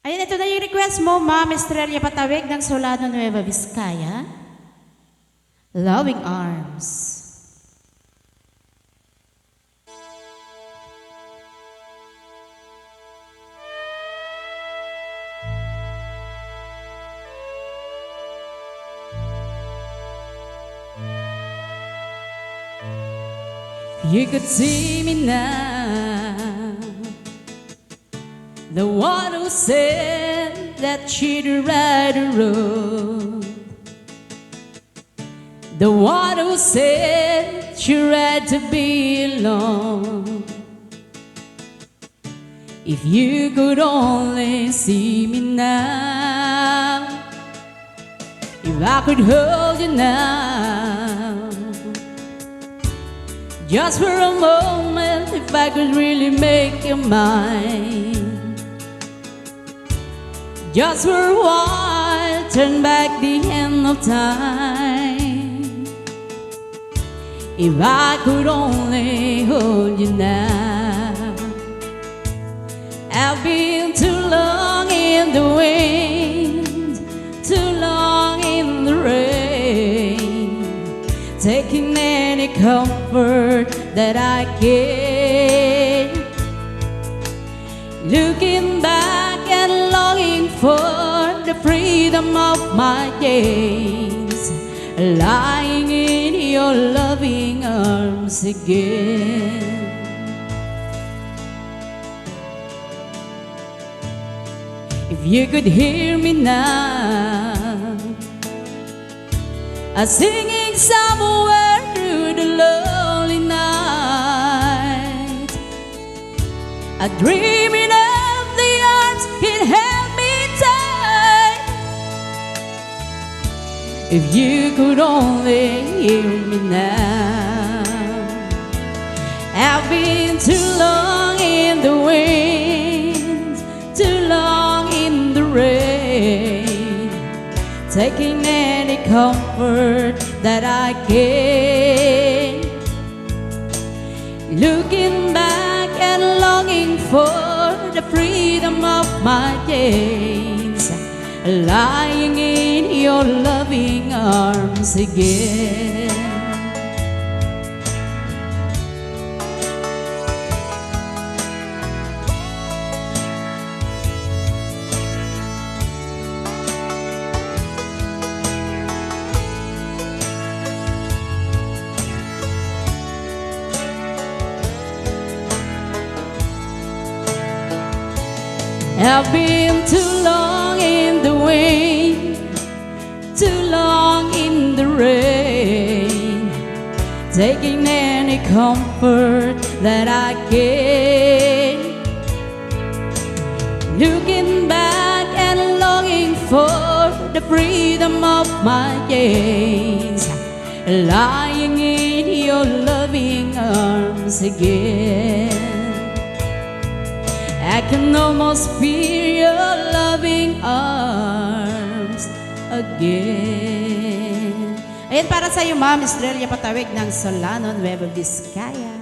Ayan, ito na yung request mo, Ma'am Estrella Patawig ng Solano, Nueva Vizcaya. Loving Arms. You could see me now, the one who said that she'd ride the road, the one who said she had to be alone. If you could only see me now, if I could hold you now, just for a moment, if I could really make you mine, just for a while, turn back the end of time. If I could only hold you now. I've been too long in the wind, too long in the rain, taking any comfort that I can, looking back and longing for the freedom of my days, lying in your loving arms again. If you could hear me now, I'm singing somewhere through the lonely night, I'm dreaming of the arms it held me tight. If you could only hear me now. I've been too long in the wind, too long in the rain, taking any comfort that I can, looking back and longing for the freedom of my days, lying in your loving arms again. I've been too long in the wind, too long in the rain, taking any comfort that I can, looking back and longing for the freedom of my days, lying in your loving arms again. I can almost feel your loving arms again. Ayan, para sa iyo, Ma'am Estrella Patawig ng Solano, Nueva Vizcaya.